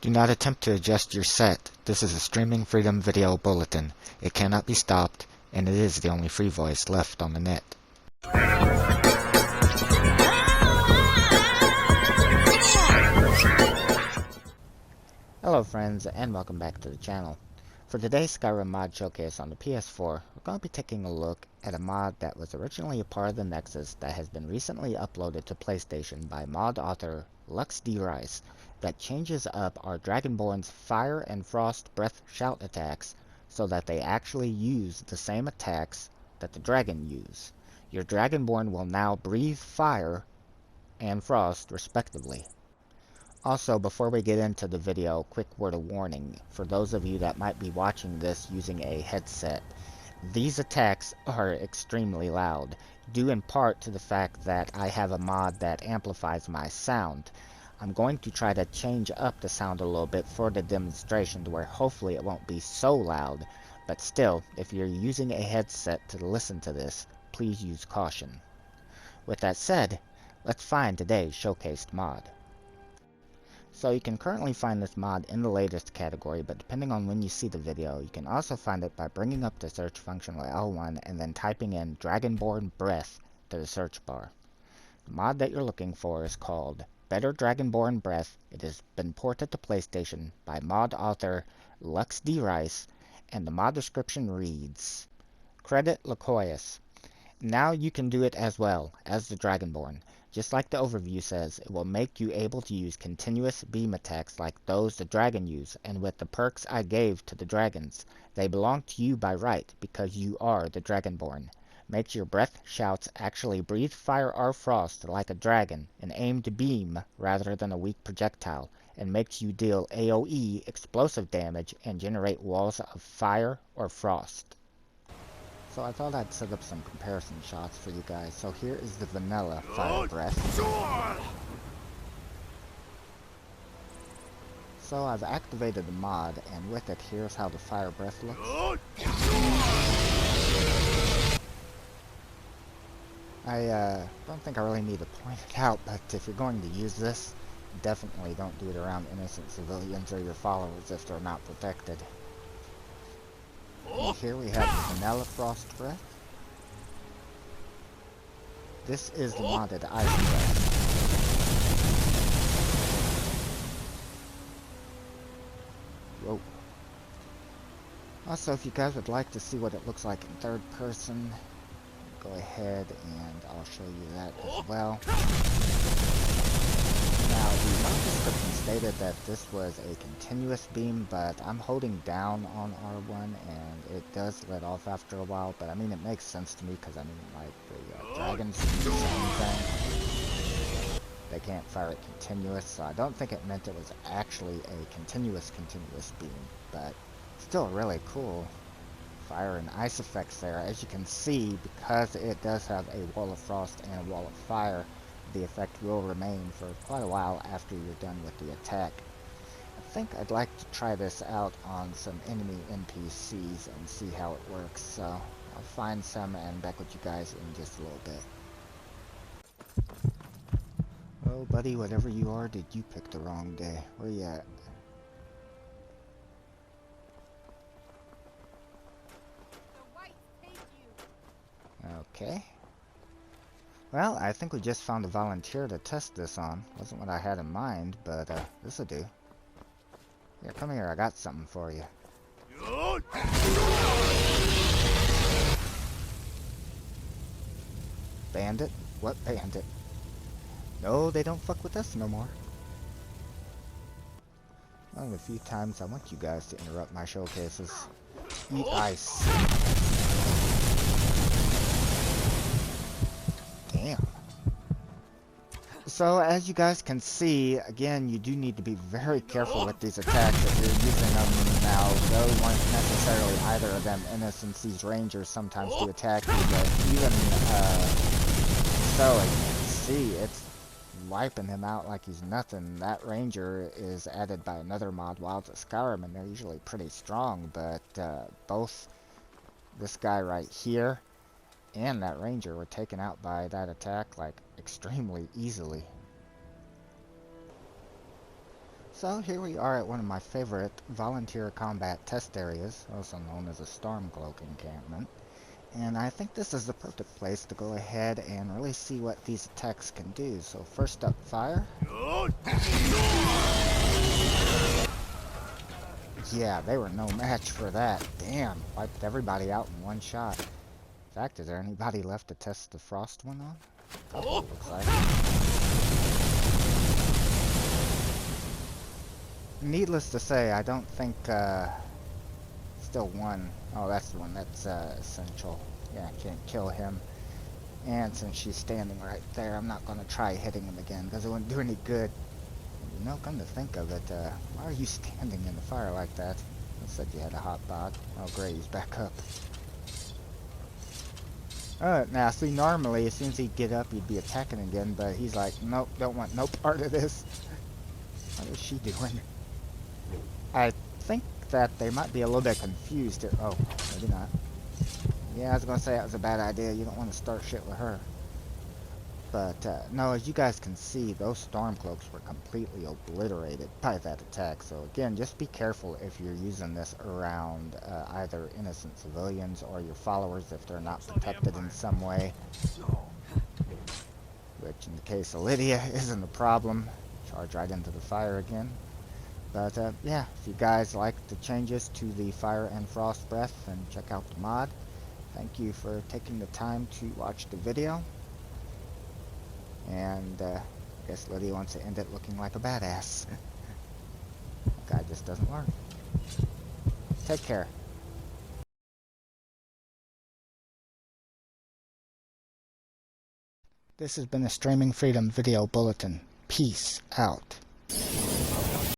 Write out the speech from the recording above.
Do not attempt to adjust your set. This is a streaming freedom video bulletin. It cannot be stopped, and it is the only free voice left on the net. Hello friends, and welcome back to the channel. For today's Skyrim mod showcase on the PS4, we're going to be taking a look at a mod that was originally a part of the Nexus that has been recently uploaded to PlayStation by mod author Lux.DRice that changes up our Dragonborn's Fire and Frost Breath Shout attacks so that they actually use the same attacks that the dragon use. Your Dragonborn will now breathe fire and frost respectively. Also, before we get into the video, quick word of warning for those of you that might be watching this using a headset. These attacks are extremely loud, due in part to the fact that I have a mod that amplifies my sound. I'm going to try to change up the sound a little bit for the demonstration to where hopefully it won't be so loud, but still, if you're using a headset to listen to this, please use caution. With that said, let's find today's showcased mod. So you can currently find this mod in the latest category, but depending on when you see the video, you can also find it by bringing up the search function with L1 and then typing in Dragonborn Breath to the search bar. The mod that you're looking for is called Better Dragonborn Breath. It has been ported to PlayStation by mod author Lux.DRice, and the mod description reads, Author Lucaoys. Now you can do it as well as the Dragonborn. Just like the overview says, it will make you able to use continuous beam attacks like those the dragon use, and with the perks I gave to the dragons. They belong to you by right, because you are the Dragonborn. Makes your breath shouts actually breathe fire or frost like a dragon, and aim to beam rather than a weak projectile, and makes you deal AoE explosive damage and generate walls of fire or frost. So I thought I'd set up some comparison shots for you guys. So here is the vanilla fire breath. So I've activated the mod, and with it, here's how the fire breath looks. I don't think I really need to point it out, but if you're going to use this, definitely don't do it around innocent civilians or your followers if they're not protected. And here we have the vanilla frost breath. This is the modded ice breath. Whoa. Also, if you guys would like to see what it looks like in third person, go ahead and I'll show you that as well. Now, the mod description stated that this was a continuous beam, but I'm holding down on R1 and it does let off after a while, but I mean, it makes sense to me because I mean, like, the dragons do the same thing. They can't fire it continuous, so I don't think it meant it was actually a continuous beam, but still really cool. Fire and ice effects there. As you can see, because it does have a wall of frost and a wall of fire, the effect will remain for quite a while after you're done with the attack. I think I'd like to try this out on some enemy NPCs and see how it works, so I'll find some and back with you guys in just a little bit. Oh buddy, whatever you are, did you pick the wrong day? Where you at? Okay. Well, I think we just found a volunteer to test this on. Wasn't what I had in mind, but this'll do. Here, come here, I got something for you. Bandit? What bandit? No, they don't fuck with us no more. One of the few times I want you guys to interrupt my showcases. Eat ice. Damn. So as you guys can see, again, you do need to be very careful with these attacks if you're using them now. They weren't necessarily either of them innocents. These rangers sometimes do attack you, but even so, as you can see, it's wiping him out like he's nothing. That ranger is added by another mod, Wilds of Skyrim, and they're usually pretty strong, but both this guy right here and that ranger were taken out by that attack like extremely easily. So here we are at one of my favorite volunteer combat test areas, also known as a Stormcloak encampment. And I think this is the perfect place to go ahead and really see what these attacks can do. So first up, fire. Yeah, they were no match for that. Damn, wiped everybody out in one shot. In fact, is there anybody left to test the frost one on? Couple, looks like. Needless to say, I don't think, still one. Oh, that's the one. That's, essential. Yeah, I can't kill him. And since she's standing right there, I'm not going to try hitting him again, because it wouldn't do any good. You know, come to think of it, why are you standing in the fire like that? I said you had a hot bod. Oh great, he's back up. Now see, normally as soon as he'd get up, he'd be attacking again, but he's like, nope, don't want no part of this. What is she doing? I think that they might be a little bit confused here. Oh, maybe not. Yeah, I was gonna say that was a bad idea. You don't want to start shit with her. But, no, as you guys can see, those Stormcloaks were completely obliterated by that attack. So again, just be careful if you're using this around either innocent civilians or your followers if they're not protected in some way. Which, in the case of Lydia, isn't a problem. Charge right into the fire again. But, yeah, if you guys like the changes to the Fire and Frost Breath, then check out the mod. Thank you for taking the time to watch the video. And, I guess Lydia wants to end it looking like a badass. Guy just doesn't learn. Take care. This has been a Streaming Freedom Video Bulletin. Peace out.